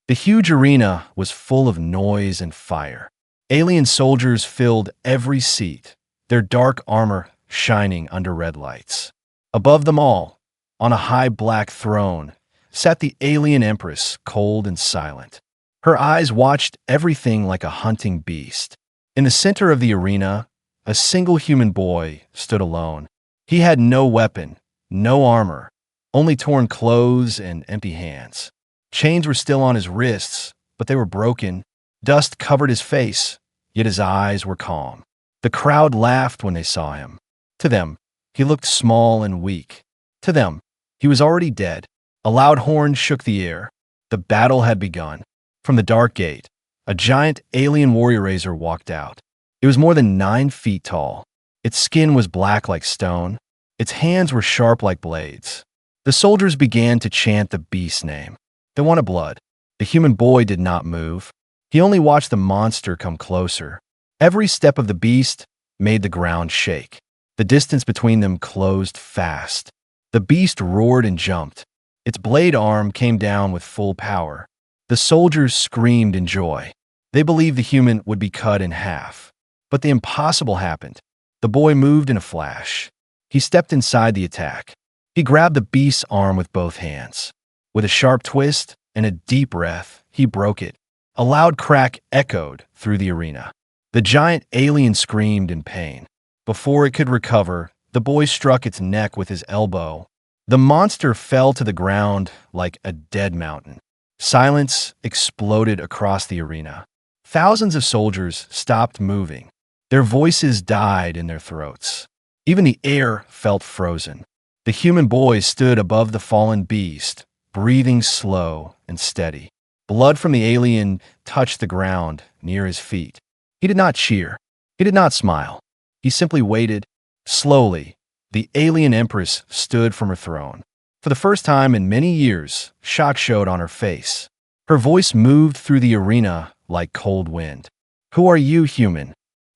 The huge arena was full of noise and fire. Alien soldiers filled every seat, their dark armor shining under red lights. Above them all, on a high black throne, sat the Alien Empress, cold and silent. Her eyes watched everything like a hunting beast. In the center of the arena, a single human boy stood alone. He had no weapon, no armor, only torn clothes and empty hands. Chains were still on his wrists, but they were broken. Dust covered his face, yet his eyes were calm. The crowd laughed when they saw him. To them, he looked small and weak. To them, he was already dead. A loud horn shook the air. The battle had begun. From the dark gate, a giant alien warrior raiser walked out. It was more than 9 feet tall. Its skin was black like stone. Its hands were sharp like blades. The soldiers began to chant the beast's name. They wanted blood. The human boy did not move. He only watched the monster come closer. Every step of the beast made the ground shake. The distance between them closed fast. The beast roared and jumped. Its blade arm came down with full power. The soldiers screamed in joy. They believed the human would be cut in half. But the impossible happened. The boy moved in a flash. He stepped inside the attack. He grabbed the beast's arm with both hands. With a sharp twist and a deep breath, he broke it. A loud crack echoed through the arena. The giant alien screamed in pain. Before it could recover, the boy struck its neck with his elbow. The monster fell to the ground like a dead mountain. Silence exploded across the arena. Thousands of soldiers stopped moving. Their voices died in their throats. Even the air felt frozen. The human boy stood above the fallen beast, breathing slow and steady. Blood from the alien touched the ground near his feet. He did not cheer. He did not smile. He simply waited. Slowly, the Alien Empress stood from her throne. For the first time in many years, shock showed on her face. Her voice moved through the arena like cold wind. "Who are you, human?"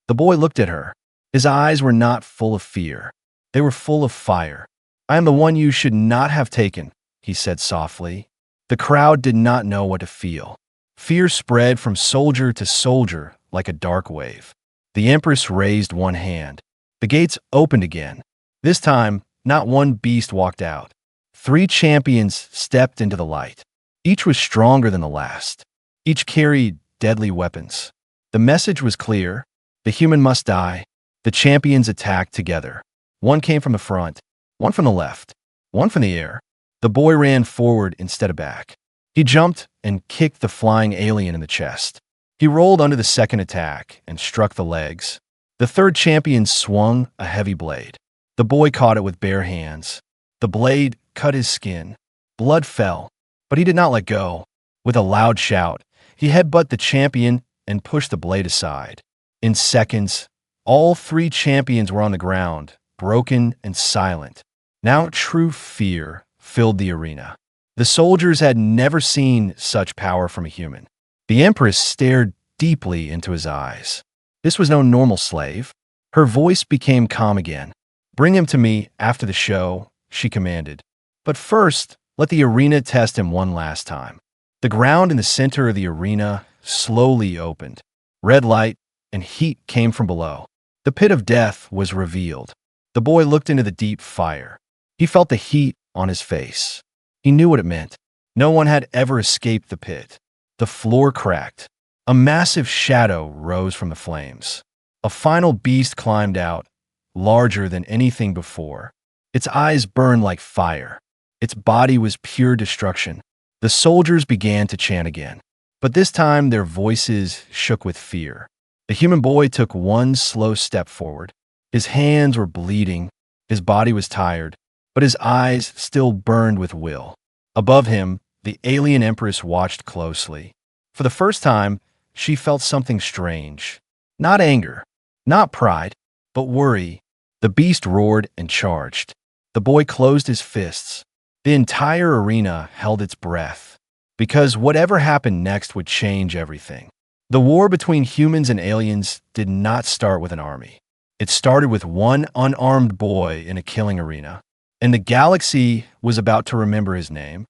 The boy looked at her. His eyes were not full of fear. They were full of fire. "I am the one you should not have taken," he said softly. The crowd did not know what to feel. Fear spread from soldier to soldier like a dark wave. The Empress raised one hand. The gates opened again. This time, not one beast walked out. 3 champions stepped into the light. Each was stronger than the last. Each carried deadly weapons. The message was clear. The human must die. The champions attacked together. One came from the front, one from the left, one from the air. The boy ran forward instead of back. He jumped and kicked the flying alien in the chest. He rolled under the second attack and struck the legs. The third champion swung a heavy blade. The boy caught it with bare hands. The blade cut his skin. Blood fell, but he did not let go. With a loud shout, he headbutted the champion and pushed the blade aside. In seconds, all 3 champions were on the ground, broken and silent. Now true fear filled the arena. The soldiers had never seen such power from a human. The Empress stared deeply into his eyes. This was no normal slave. Her voice became calm again. "Bring him to me after the show," she commanded. "But first, let the arena test him one last time." The ground in the center of the arena slowly opened. Red light and heat came from below. The pit of death was revealed. The boy looked into the deep fire. He felt the heat on his face. He knew what it meant. No one had ever escaped the pit. The floor cracked. A massive shadow rose from the flames. A final beast climbed out, larger than anything before. Its eyes burned like fire. Its body was pure destruction. The soldiers began to chant again, but this time their voices shook with fear. The human boy took one slow step forward. His hands were bleeding. His body was tired, but his eyes still burned with will. Above him, the Alien Empress watched closely. For the first time, she felt something strange. Not anger, not pride, but worry. The beast roared and charged. The boy closed his fists. The entire arena held its breath, because whatever happened next would change everything. The war between humans and aliens did not start with an army. It started with one unarmed boy in a killing arena, and the galaxy was about to remember his name.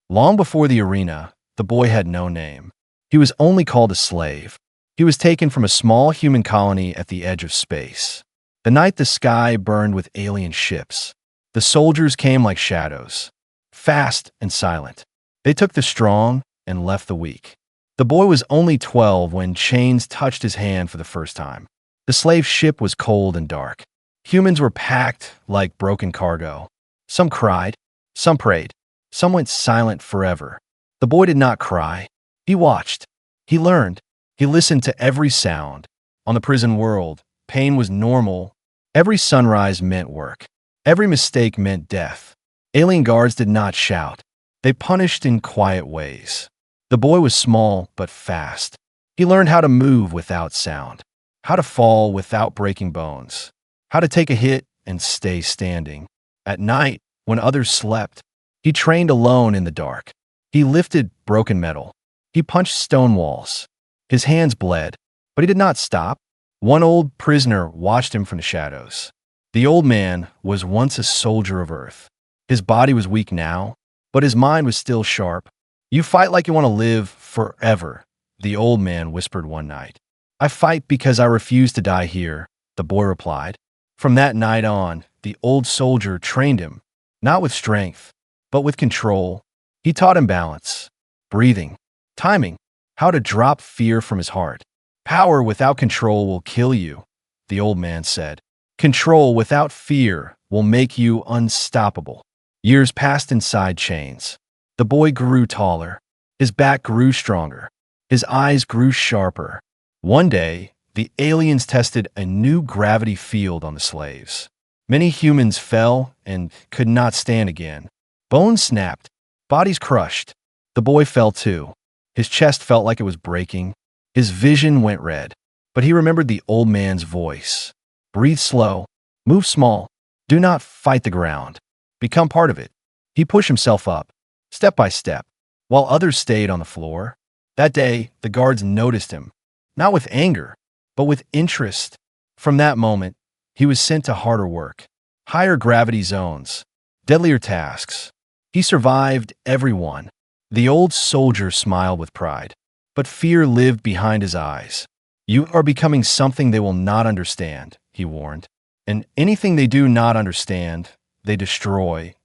Long before the arena, the boy had no name. He was only called a slave. He was taken from a small human colony at the edge of space. The night the sky burned with alien ships. The soldiers came like shadows, fast and silent. They took the strong and left the weak. The boy was only 12 when chains touched his hand for the first time. The slave ship was cold and dark. Humans were packed like broken cargo. Some cried, some prayed, some went silent forever. The boy did not cry. He watched. He learned. He listened to every sound. On the prison world, pain was normal. Every sunrise meant work. Every mistake meant death. Alien guards did not shout. They punished in quiet ways. The boy was small but fast. He learned how to move without sound, how to fall without breaking bones, how to take a hit and stay standing. At night, when others slept, he trained alone in the dark. He lifted broken metal. He punched stone walls. His hands bled, but he did not stop. One old prisoner watched him from the shadows. The old man was once a soldier of Earth. His body was weak now, but his mind was still sharp. "You fight like you want to live forever," the old man whispered one night. "I fight because I refuse to die here," the boy replied. From that night on, the old soldier trained him, not with strength, but with control. He taught him balance, breathing, timing, how to drop fear from his heart. "Power without control will kill you," the old man said. "Control without fear will make you unstoppable." Years passed inside chains. The boy grew taller. His back grew stronger. His eyes grew sharper. One day, the aliens tested a new gravity field on the slaves. Many humans fell and could not stand again. Bones snapped. Bodies crushed. The boy fell too. His chest felt like it was breaking. His vision went red. But he remembered the old man's voice. "Breathe slow. Move small. Do not fight the ground. Become part of it." He pushed himself up, step by step, while others stayed on the floor. That day, the guards noticed him, not with anger, but with interest. From that moment, he was sent to harder work, higher gravity zones, deadlier tasks. He survived everyone. The old soldier smiled with pride, but fear lived behind his eyes. "You are becoming something they will not understand," he warned. "And anything they do not understand, they destroy."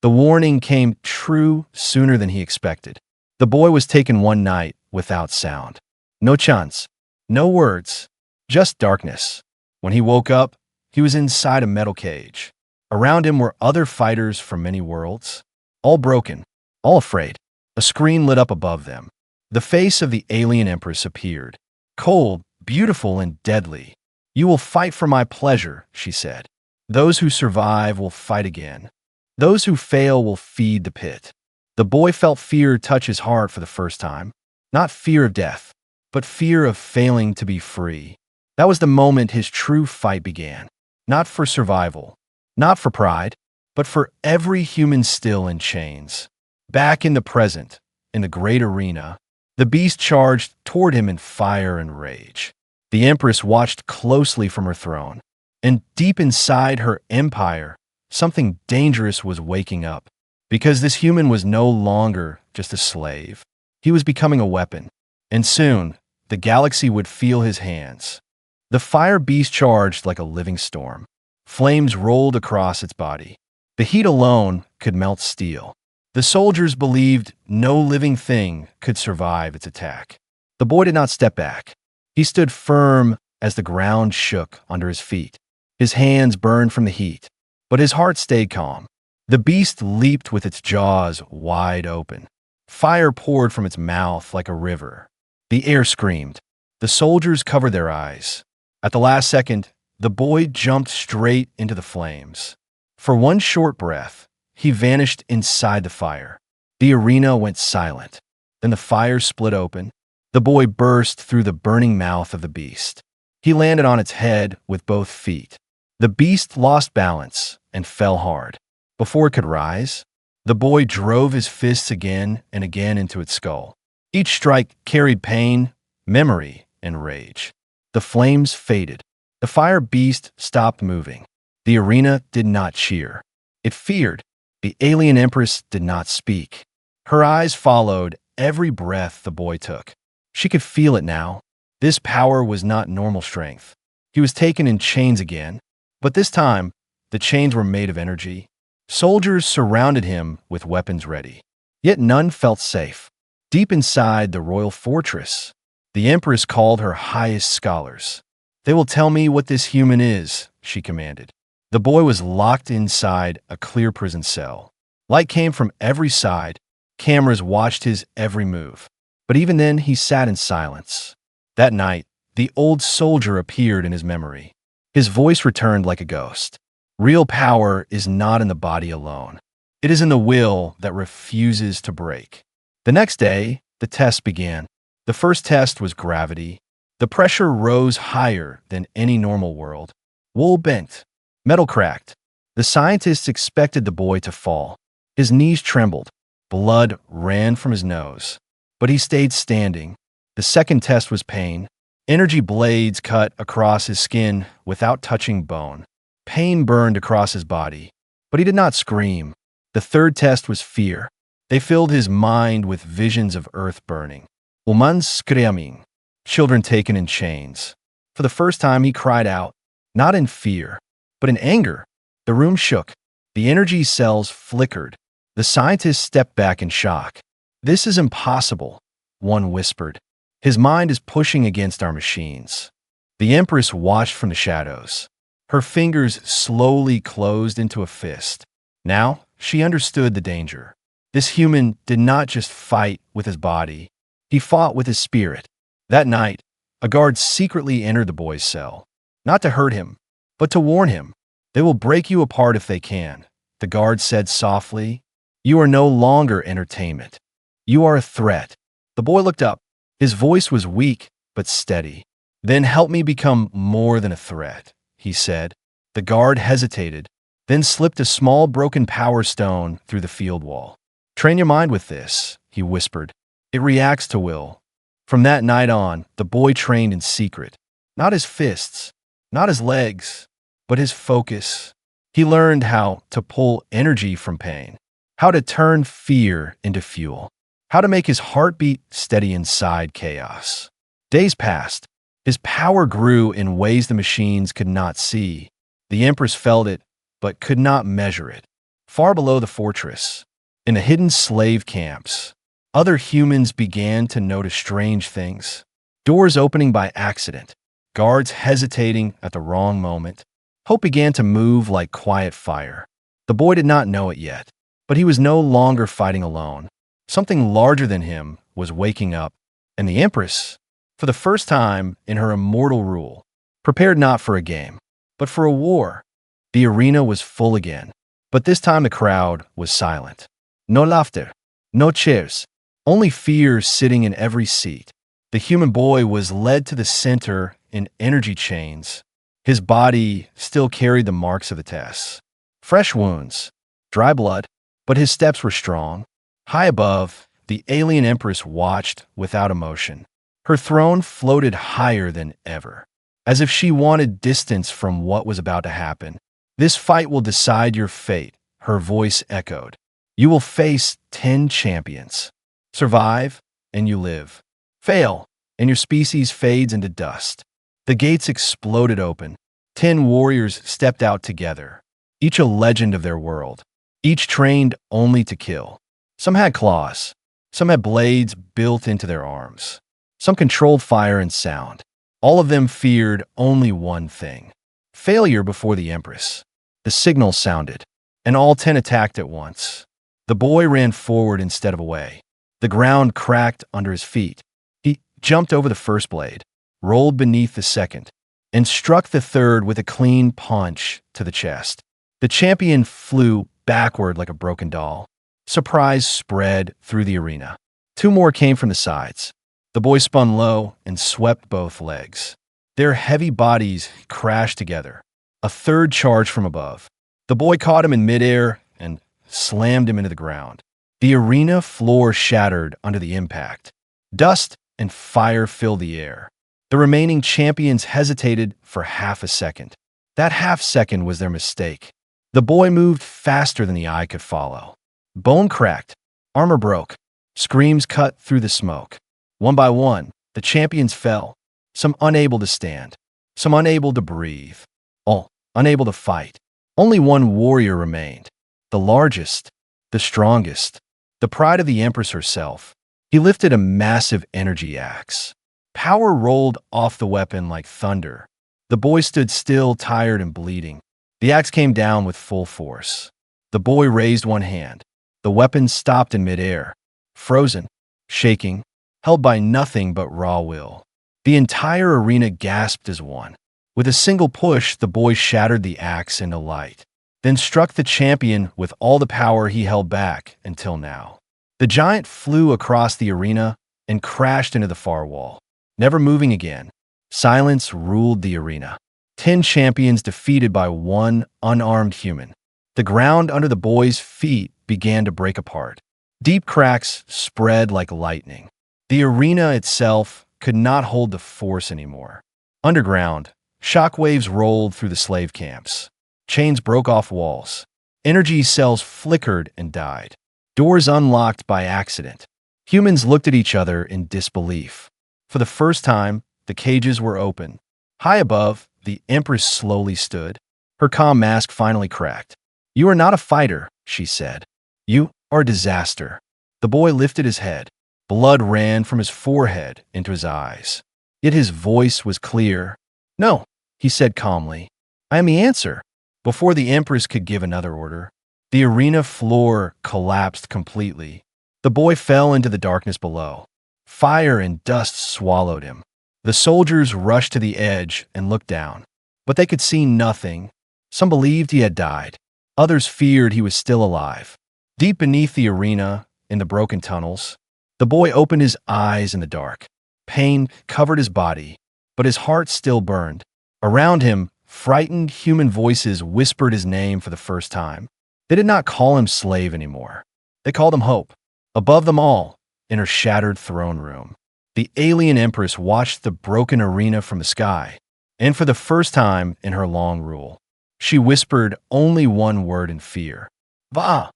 The warning came true sooner than he expected. The boy was taken one night without sound. No chants, no words, just darkness. When he woke up, he was inside a metal cage. Around him were other fighters from many worlds, all broken, all afraid. A screen lit up above them. The face of the Alien Empress appeared, cold, beautiful, and deadly. "You will fight for my pleasure," she said. "Those who survive will fight again. Those who fail will feed the pit." The boy felt fear touch his heart for the first time. Not fear of death, but fear of failing to be free. That was the moment his true fight began. Not for survival, not for pride, but for every human still in chains. Back in the present, in the great arena, the beast charged toward him in fire and rage. The Empress watched closely from her throne, and deep inside her empire, something dangerous was waking up. Because this human was no longer just a slave. He was becoming a weapon. And soon, the galaxy would feel his hands. The fire beast charged like a living storm. Flames rolled across its body. The heat alone could melt steel. The soldiers believed no living thing could survive its attack. The boy did not step back. He stood firm as the ground shook under his feet. His hands burned from the heat, but his heart stayed calm. The beast leaped with its jaws wide open. Fire poured from its mouth like a river. The air screamed. The soldiers covered their eyes. At the last second, the boy jumped straight into the flames. For one short breath, he vanished inside the fire. The arena went silent. Then the fire split open. The boy burst through the burning mouth of the beast. He landed on its head with both feet. The beast lost balance and fell hard. Before it could rise, the boy drove his fists again and again into its skull. Each strike carried pain, memory, and rage. The flames faded. The fire beast stopped moving. The arena did not cheer. It feared. The Alien Empress did not speak. Her eyes followed every breath the boy took. She could feel it now. This power was not normal strength. He was taken in chains again, but this time, the chains were made of energy. Soldiers surrounded him with weapons ready. Yet none felt safe. Deep inside the royal fortress, the Empress called her highest scholars. "They will tell me what this human is," she commanded. The boy was locked inside a clear prison cell. Light came from every side. Cameras watched his every move. But even then, he sat in silence. That night, the old soldier appeared in his memory. His voice returned like a ghost. "Real power is not in the body alone. It is in the will that refuses to break." The next day, the test began. The first test was gravity. The pressure rose higher than any normal world. Wool bent. Metal cracked. The scientists expected the boy to fall. His knees trembled. Blood ran from his nose. But he stayed standing. The second test was pain. Energy blades cut across his skin without touching bone. Pain burned across his body. But he did not scream. The third test was fear. They filled his mind with visions of earth burning. Humans craving. Children taken in chains. For the first time, he cried out, not in fear, but in anger. The room shook. The energy cells flickered. The scientists stepped back in shock. "This is impossible," one whispered. "His mind is pushing against our machines." The Empress watched from the shadows. Her fingers slowly closed into a fist. Now, she understood the danger. This human did not just fight with his body. He fought with his spirit. That night, a guard secretly entered the boy's cell. Not to hurt him, but to warn him. "They will break you apart if they can," the guard said softly. "You are no longer entertainment. You are a threat." The boy looked up. His voice was weak, but steady. "Then help me become more than a threat," he said. The guard hesitated, then slipped a small broken power stone through the field wall. "Train your mind with this," he whispered. "It reacts to will." From that night on, the boy trained in secret. Not his fists, not his legs, but his focus. He learned how to pull energy from pain, how to turn fear into fuel, how to make his heartbeat steady inside chaos. Days passed. His power grew in ways the machines could not see. The Empress felt it, but could not measure it. Far below the fortress, in the hidden slave camps, other humans began to notice strange things. Doors opening by accident, guards hesitating at the wrong moment. Hope began to move like quiet fire. The boy did not know it yet, but he was no longer fighting alone. Something larger than him was waking up, and the Empress, for the first time in her immortal rule, prepared not for a game, but for a war. The arena was full again, but this time the crowd was silent. No laughter, no cheers, only fear sitting in every seat. The human boy was led to the center in energy chains. His body still carried the marks of the tests. Fresh wounds, dry blood, but his steps were strong. High above, the alien Empress watched without emotion. Her throne floated higher than ever, as if she wanted distance from what was about to happen. "This fight will decide your fate," her voice echoed. "You will face 10 champions. Survive, and you live. Fail, and your species fades into dust." The gates exploded open. 10 warriors stepped out together, each a legend of their world, each trained only to kill. Some had claws. Some had blades built into their arms. Some controlled fire and sound. All of them feared only one thing: failure before the Empress. The signal sounded, and all 10 attacked at once. The boy ran forward instead of away. The ground cracked under his feet. He jumped over the first blade, rolled beneath the second, and struck the third with a clean punch to the chest. The champion flew backward like a broken doll. Surprise spread through the arena. 2 more came from the sides. The boy spun low and swept both legs. Their heavy bodies crashed together. A third charged from above. The boy caught him in midair and slammed him into the ground. The arena floor shattered under the impact. Dust and fire filled the air. The remaining champions hesitated for half a second. That half second was their mistake. The boy moved faster than the eye could follow. Bone cracked, armor broke, Screams cut through the smoke. One by one, the champions fell, some unable to stand, some unable to breathe, all unable to fight. Only one warrior remained, the largest, the strongest, the pride of the Empress herself. He lifted a massive energy axe. Power rolled off the weapon like thunder. The boy stood still, tired and bleeding. The axe came down with full force. The boy raised one hand. The weapon stopped in midair, frozen, shaking, held by nothing but raw will. The entire arena gasped as one. With a single push, the boy shattered the axe into light, then struck the champion with all the power he held back until now. The giant flew across the arena and crashed into the far wall, never moving again. Silence ruled the arena. 10 champions defeated by one unarmed human. The ground under the boy's feet began to break apart. Deep cracks spread like lightning. The arena itself could not hold the force anymore. Underground, shockwaves rolled through the slave camps. Chains broke off walls. Energy cells flickered and died. Doors unlocked by accident. Humans looked at each other in disbelief. For the first time, the cages were open. High above, the Empress slowly stood. Her calm mask finally cracked. "You are not a fighter," she said. "You are a disaster." The boy lifted his head. Blood ran from his forehead into his eyes. Yet his voice was clear. "No," he said calmly. "I am the answer." Before the Empress could give another order, the arena floor collapsed completely. The boy fell into the darkness below. Fire and dust swallowed him. The soldiers rushed to the edge and looked down, but they could see nothing. Some believed he had died. Others feared he was still alive. Deep beneath the arena, in the broken tunnels, the boy opened his eyes in the dark. Pain covered his body, but his heart still burned. Around him, frightened human voices whispered his name for the first time. They did not call him slave anymore. They called him hope. Above them all, in her shattered throne room, the Alien Empress watched the broken arena from the sky, and for the first time in her long rule, she whispered only one word in fear: "Va!"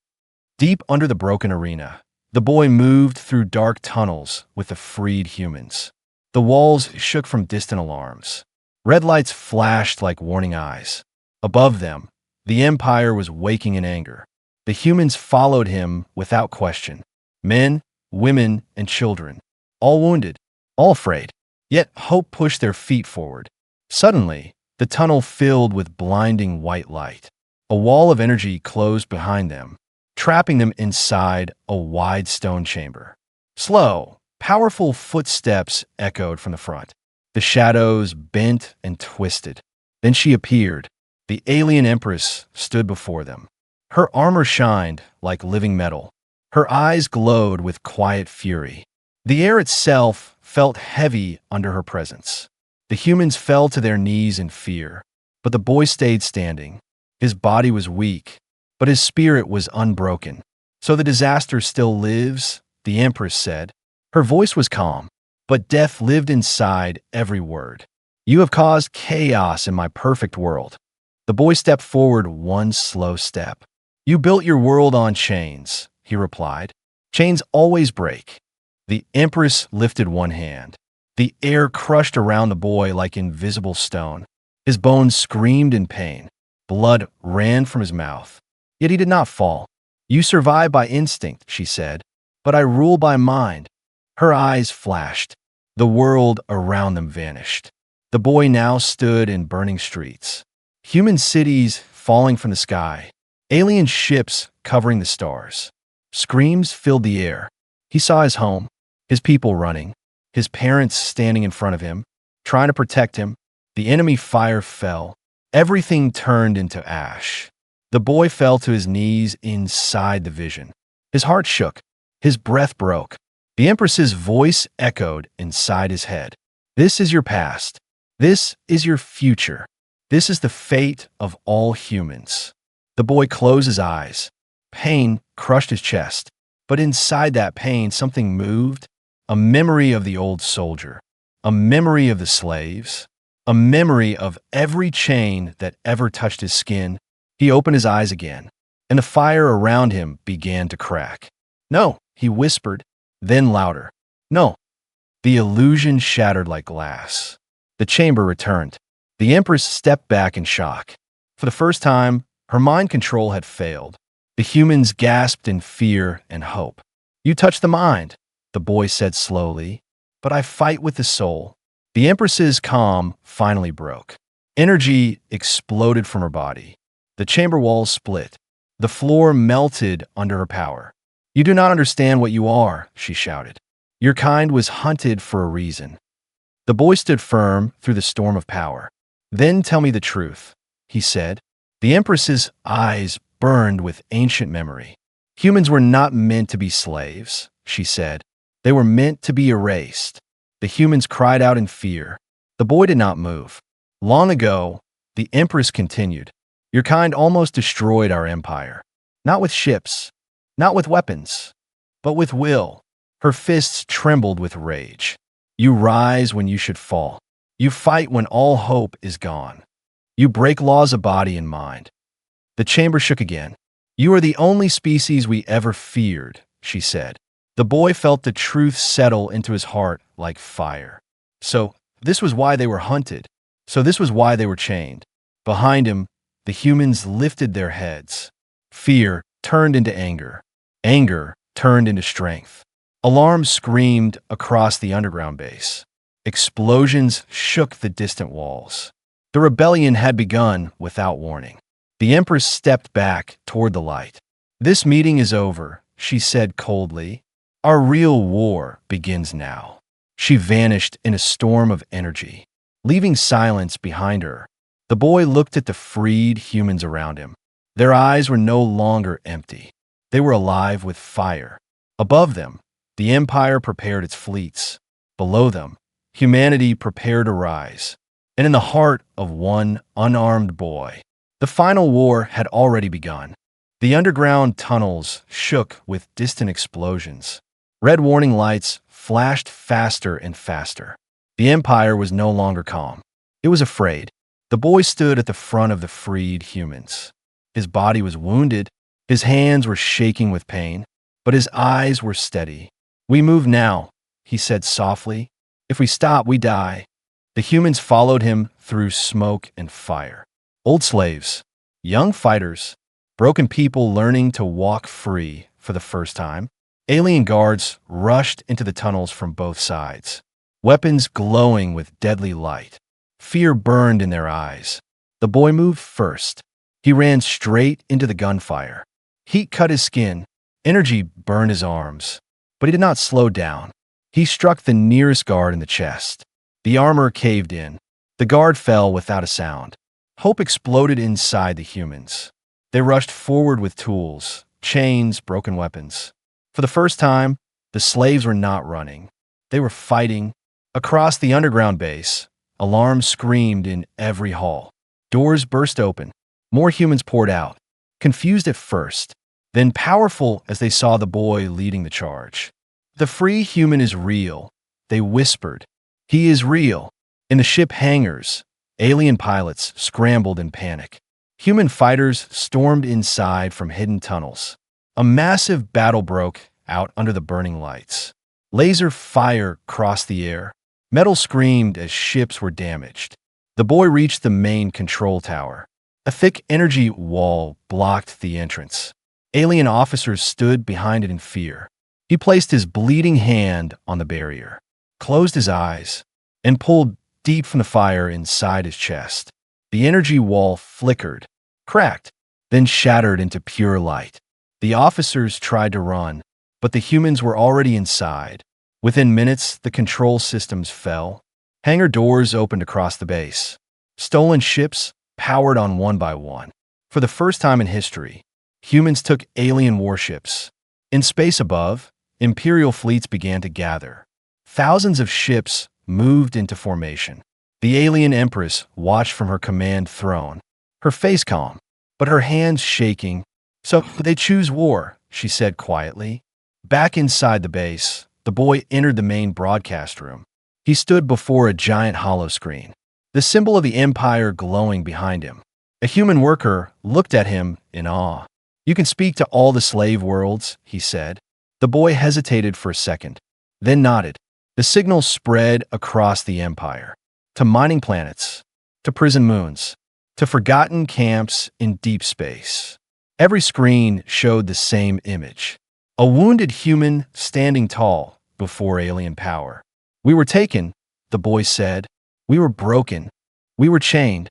Deep under the broken arena, the boy moved through dark tunnels with the freed humans. The walls shook from distant alarms. Red lights flashed like warning eyes. Above them, the Empire was waking in anger. The humans followed him without question. Men, women, and children. All wounded, all afraid. Yet hope pushed their feet forward. Suddenly, the tunnel filled with blinding white light. A wall of energy closed behind them, trapping them inside a wide stone chamber. Slow, powerful footsteps echoed from the front. The shadows bent and twisted. Then she appeared. The Alien Empress stood before them. Her armor shined like living metal. Her eyes glowed with quiet fury. The air itself felt heavy under her presence. The humans fell to their knees in fear, but the boy stayed standing. His body was weak, but his spirit was unbroken. "So the disaster still lives," the Empress said. Her voice was calm, but death lived inside every word. "You have caused chaos in my perfect world." The boy stepped forward one slow step. "You built your world on chains," he replied. "Chains always break." The Empress lifted one hand. The air crushed around the boy like invisible stone. His bones screamed in pain. Blood ran from his mouth. Yet he did not fall. "You survive by instinct," she said, "but I rule by mind." Her eyes flashed. The world around them vanished. The boy now stood in burning streets. Human cities falling from the sky. Alien ships covering the stars. Screams filled the air. He saw his home, his people running, his parents standing in front of him, trying to protect him. The enemy fire fell. Everything turned into ash. The boy fell to his knees inside the vision. His heart shook. His breath broke. The Empress's voice echoed inside his head. "This is your past. This is your future. This is the fate of all humans." The boy closed his eyes. Pain crushed his chest. But inside that pain, something moved. A memory of the old soldier. A memory of the slaves. A memory of every chain that ever touched his skin. He opened his eyes again, and the fire around him began to crack. "No," he whispered. Then louder. No. The illusion shattered like glass. The chamber returned. The Empress stepped back in shock. For the first time, her mind control had failed. The humans gasped in fear and hope. You touched the mind, the boy said slowly, but I fight with the soul. The Empress's calm finally broke. Energy exploded from her body. The chamber walls split. The floor melted under her power. You do not understand what you are, she shouted. Your kind was hunted for a reason. The boy stood firm through the storm of power. Then tell me the truth, he said. The Empress's eyes burned with ancient memory. Humans were not meant to be slaves, she said. They were meant to be erased. The humans cried out in fear. The boy did not move. Long ago, the Empress continued. Your kind almost destroyed our empire. Not with ships, not with weapons, but with will. Her fists trembled with rage. You rise when you should fall. You fight when all hope is gone. You break laws of body and mind. The chamber shook again. You are the only species we ever feared, she said. The boy felt the truth settle into his heart like fire. So, this was why they were hunted. So this was why they were chained. Behind him, the humans lifted their heads. Fear turned into anger. Anger turned into strength. Alarms screamed across the underground base. Explosions shook the distant walls. The rebellion had begun without warning. The Empress stepped back toward the light. This meeting is over, she said coldly. Our real war begins now. She vanished in a storm of energy, leaving silence behind her. The boy looked at the freed humans around him. Their eyes were no longer empty. They were alive with fire. Above them, the Empire prepared its fleets. Below them, humanity prepared to rise. And in the heart of one unarmed boy, the final war had already begun. The underground tunnels shook with distant explosions. Red warning lights flashed faster and faster. The Empire was no longer calm. It was afraid. The boy stood at the front of the freed humans. His body was wounded. His hands were shaking with pain, but his eyes were steady. We move now, he said softly. If we stop, we die. The humans followed him through smoke and fire. Old slaves, young fighters, broken people learning to walk free for the first time. Alien guards rushed into the tunnels from both sides, weapons glowing with deadly light. Fear burned in their eyes. The boy moved first. He ran straight into the gunfire. Heat cut his skin. Energy burned his arms. But he did not slow down. He struck the nearest guard in the chest. The armor caved in. The guard fell without a sound. Hope exploded inside the humans. They rushed forward with tools, chains, broken weapons. For the first time, the slaves were not running. They were fighting. Across the underground base, alarms screamed in every hall. Doors burst open. More humans poured out, confused at first, then powerful as they saw the boy leading the charge. The free human is real, they whispered. He is real. In the ship hangars, alien pilots scrambled in panic. Human fighters stormed inside from hidden tunnels. A massive battle broke out under the burning lights. Laser fire crossed the air. Metal screamed as ships were damaged. The boy reached the main control tower. A thick energy wall blocked the entrance. Alien officers stood behind it in fear. He placed his bleeding hand on the barrier, closed his eyes, and pulled deep from the fire inside his chest. The energy wall flickered, cracked, then shattered into pure light. The officers tried to run, but the humans were already inside. Within minutes, the control systems fell. Hangar doors opened across the base. Stolen ships powered on one by one. For the first time in history, humans took alien warships. In space above, Imperial fleets began to gather. Thousands of ships moved into formation. The Alien Empress watched from her command throne, her face calm, but her hands shaking. So they choose war, she said quietly. Back inside the base, the boy entered the main broadcast room. He stood before a giant hollow screen, the symbol of the Empire glowing behind him. A human worker looked at him in awe. You can speak to all the slave worlds, he said. The boy hesitated for a second, then nodded. The signal spread across the empire, to mining planets, to prison moons, to forgotten camps in deep space. Every screen showed the same image. A wounded human standing tall before alien power. We were taken, the boy said. We were broken. We were chained.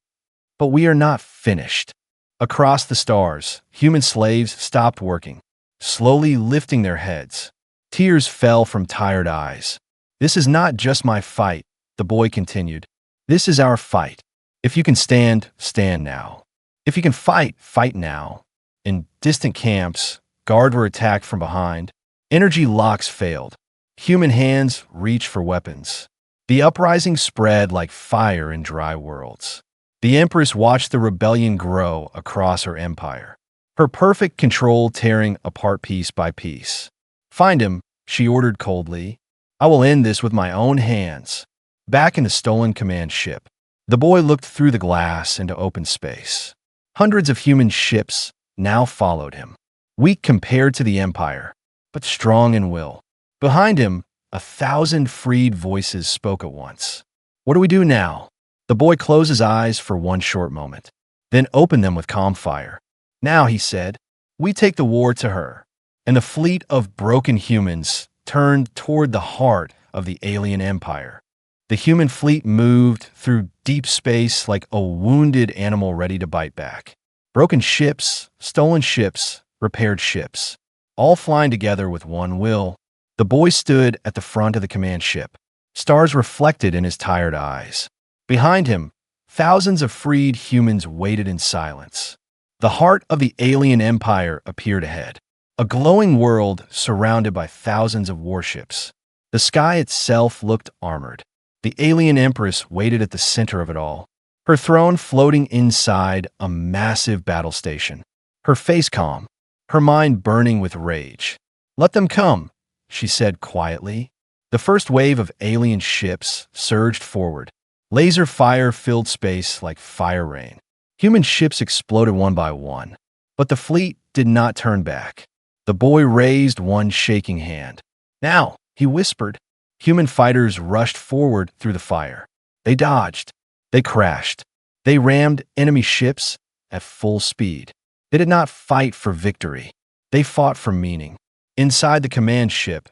But we are not finished. Across the stars, human slaves stopped working, slowly lifting their heads. Tears fell from tired eyes. This is not just my fight, the boy continued. This is our fight. If you can stand, stand now. If you can fight, fight now. In distant camps, guards were attacked from behind. Energy locks failed. Human hands reached for weapons. The uprising spread like fire in dry worlds. The Empress watched the rebellion grow across her empire, her perfect control tearing apart piece by piece. Find him, she ordered coldly. I will end this with my own hands. Back in the stolen command ship, the boy looked through the glass into open space. Hundreds of human ships now followed him, weak compared to the Empire, but strong in will. Behind him, 1,000 freed voices spoke at once. What do we do now? The boy closed his eyes for one short moment, then opened them with calm fire. Now, he said, we take the war to her. And the fleet of broken humans turned toward the heart of the alien empire. The human fleet moved through deep space like a wounded animal ready to bite back. Broken ships, stolen ships, repaired ships, all flying together with one will. The boy stood at the front of the command ship, stars reflected in his tired eyes. Behind him, thousands of freed humans waited in silence. The heart of the alien empire appeared ahead, a glowing world surrounded by thousands of warships. The sky itself looked armored. The alien empress waited at the center of it all, her throne floating inside a massive battle station, her face calm, her mind burning with rage. Let them come, she said quietly. The first wave of alien ships surged forward. Laser fire filled space like fire rain. Human ships exploded one by one, but the fleet did not turn back. The boy raised one shaking hand. Now, he whispered. Human fighters rushed forward through the fire. They dodged. They crashed. They rammed enemy ships at full speed. They did not fight for victory. They fought for meaning. Inside the command ship,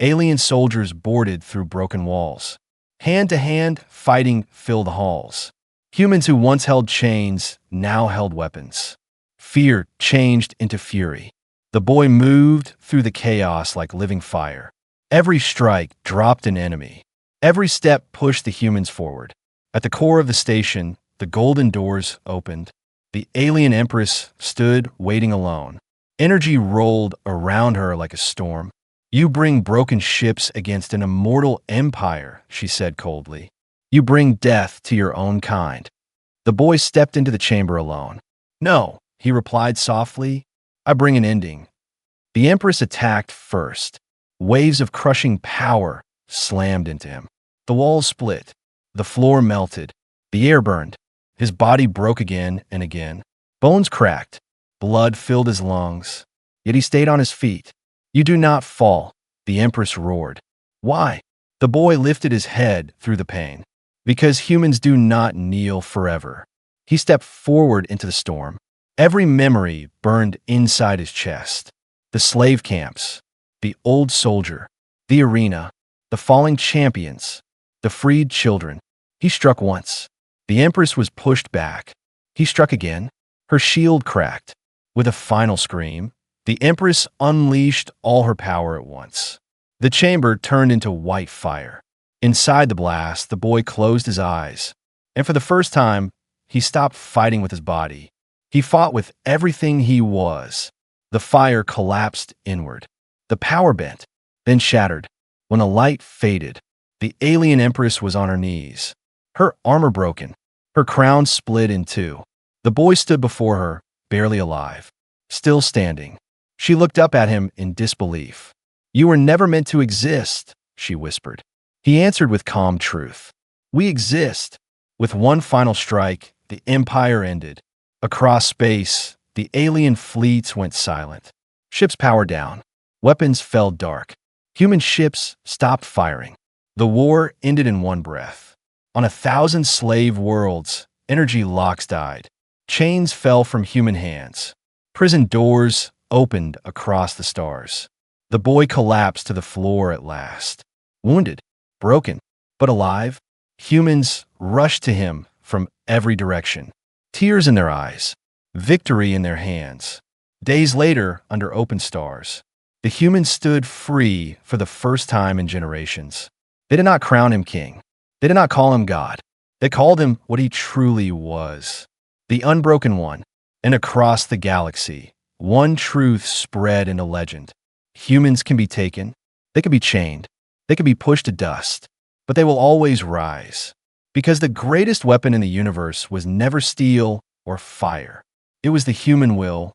alien soldiers boarded through broken walls. Hand-to-hand fighting filled the halls. Humans who once held chains now held weapons. Fear changed into fury. The boy moved through the chaos like living fire. Every strike dropped an enemy. Every step pushed the humans forward. At the core of the station, the golden doors opened. The alien empress stood waiting alone. Energy rolled around her like a storm. You bring broken ships against an immortal empire, she said coldly. You bring death to your own kind. The boy stepped into the chamber alone. No, he replied softly. I bring an ending. The empress attacked first. Waves of crushing power slammed into him. The walls split. The floor melted. The air burned. His body broke again and again. Bones cracked. Blood filled his lungs. Yet he stayed on his feet. You do not fall, the empress roared. Why? The boy lifted his head through the pain. Because humans do not kneel forever. He stepped forward into the storm. Every memory burned inside his chest. The slave camps, the old soldier, the arena, the falling champions, the freed children. He struck once. The empress was pushed back. He struck again. Her shield cracked. With a final scream, the empress unleashed all her power at once. The chamber turned into white fire. Inside the blast, the boy closed his eyes, and for the first time, he stopped fighting with his body. He fought with everything he was. The fire collapsed inward. The power bent, then shattered. When the light faded, the alien empress was on her knees, her armor broken, her crown split in two. The boy stood before her, barely alive, still standing. She looked up at him in disbelief. You were never meant to exist, she whispered. He answered with calm truth. We exist. With one final strike, the empire ended. Across space, the alien fleets went silent. Ships powered down. Weapons fell dark. Human ships stopped firing. The war ended in one breath. On 1,000 slave worlds, energy locks died. Chains fell from human hands. Prison doors opened across the stars. The boy collapsed to the floor at last. Wounded, broken, but alive, humans rushed to him from every direction. Tears in their eyes, victory in their hands. Days later, under open stars, the humans stood free for the first time in generations. They did not crown him king. They did not call him God. They called him what he truly was, the Unbroken One. And across the galaxy, one truth spread into legend. Humans can be taken, they can be chained, they can be pushed to dust, but they will always rise. Because the greatest weapon in the universe was never steel or fire. It was the human will